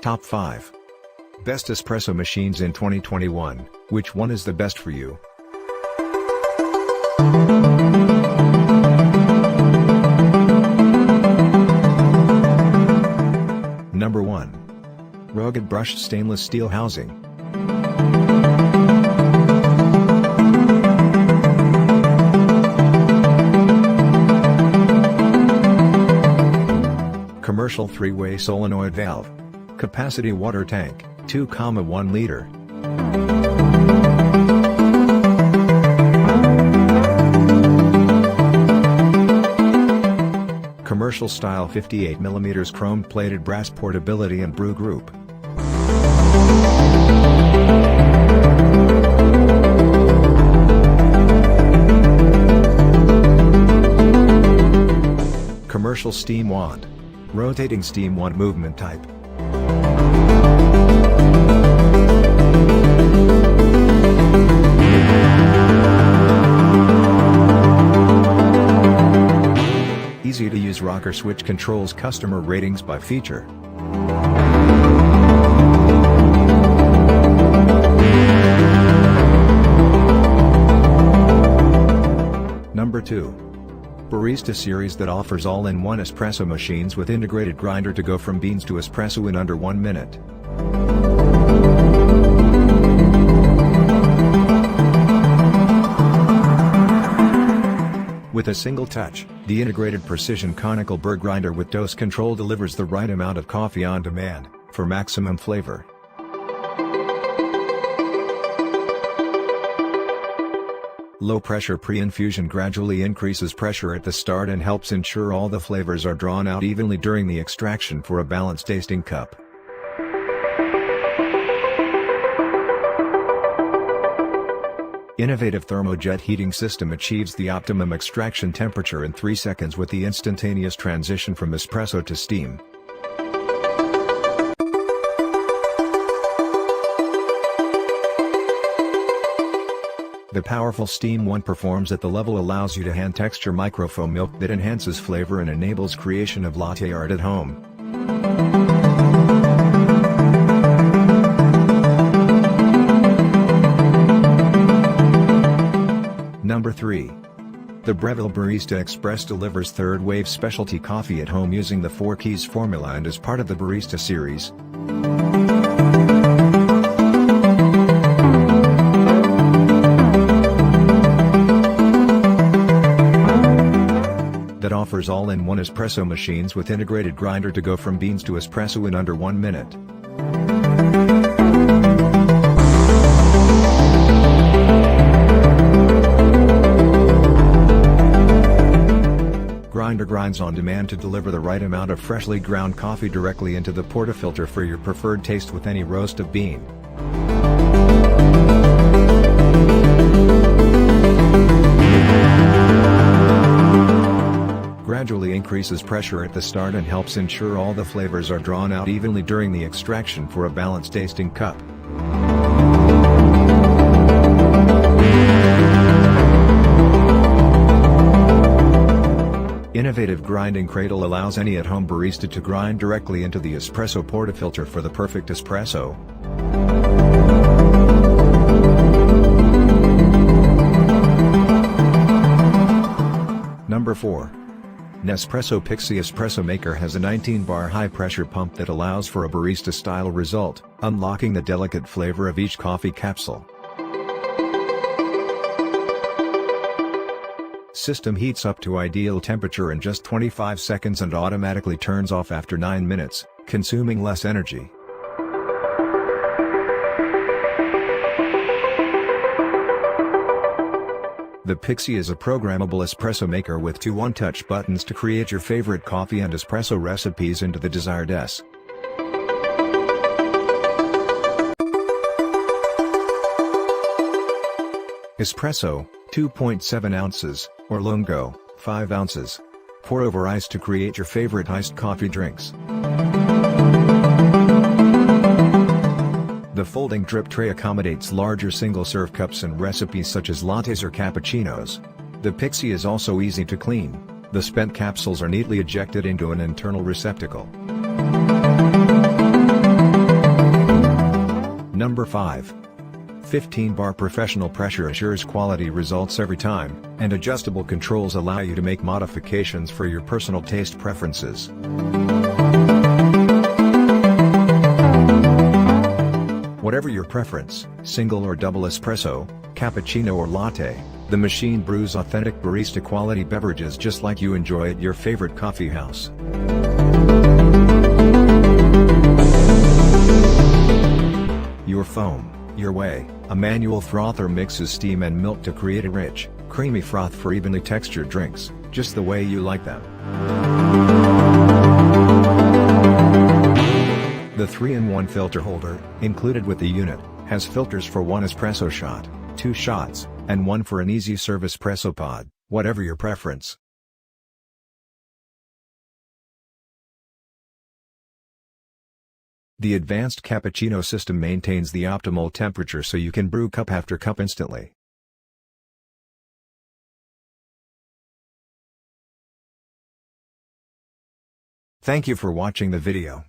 Top 5. Best espresso machines in 2021, which one is the best for you? Number 1. Rugged brushed stainless steel housing. Commercial 3-way solenoid valve. Capacity water tank, 2,1 liter. Commercial style 58mm chrome plated brass portability and brew group. Commercial steam wand. Rotating steam wand movement type. Easy to use rocker switch controls customer ratings by feature. Number 2. Barista series that offers all-in-one espresso machines with integrated grinder to go from beans to espresso in under 1 minute. With a single touch, the integrated precision conical burr grinder with dose control delivers the right amount of coffee on demand, for maximum flavor. Low-pressure pre-infusion gradually increases pressure at the start and helps ensure all the flavors are drawn out evenly during the extraction for a balanced tasting cup. Innovative thermojet heating system achieves the optimum extraction temperature in 3 seconds with the instantaneous transition from espresso to steam. The powerful steam wand performs at the level allows you to hand texture microfoam milk that enhances flavor and enables creation of latte art at home. Number 3. The Breville Barista Express delivers third-wave specialty coffee at home using the 4 keys formula and is part of the Barista series. That offers all-in-one espresso machines with integrated grinder to go from beans to espresso in under 1 minute. Grinder grinds on demand to deliver the right amount of freshly ground coffee directly into the portafilter for your preferred taste with any roast of bean. Gradually increases pressure at the start and helps ensure all the flavors are drawn out evenly during the extraction for a balanced tasting cup. Innovative grinding cradle allows any at-home barista to grind directly into the espresso portafilter for the perfect espresso. Number 4. Nespresso Pixie Espresso Maker has a 19-bar high-pressure pump that allows for a barista-style result, unlocking the delicate flavor of each coffee capsule. System heats up to ideal temperature in just 25 seconds and automatically turns off after 9 minutes, consuming less energy. The Pixie is a programmable espresso maker with 2 one-touch buttons to create your favorite coffee and espresso recipes into the desired S. Espresso, 2.7 ounces, or Lungo, 5 ounces. Pour over ice to create your favorite iced coffee drinks. The folding drip tray accommodates larger single-serve cups and recipes such as lattes or cappuccinos. The Pixie is also easy to clean. The spent capsules are neatly ejected into an internal receptacle. Number 5. 15-bar professional pressure assures quality results every time, and adjustable controls allow you to make modifications for your personal taste preferences. Whatever your preference, single or double espresso, cappuccino or latte, the machine brews authentic barista quality beverages just like you enjoy at your favorite coffee house. Your foam, your way. A manual frother mixes steam and milk to create a rich, creamy froth for evenly textured drinks, just the way you like them. The 3-in-1 filter holder, included with the unit, has filters for 1 espresso shot, 2 shots, and 1 for an easy serve espresso pod, whatever your preference. The advanced cappuccino system maintains the optimal temperature so you can brew cup after cup instantly. Thank you for watching the video.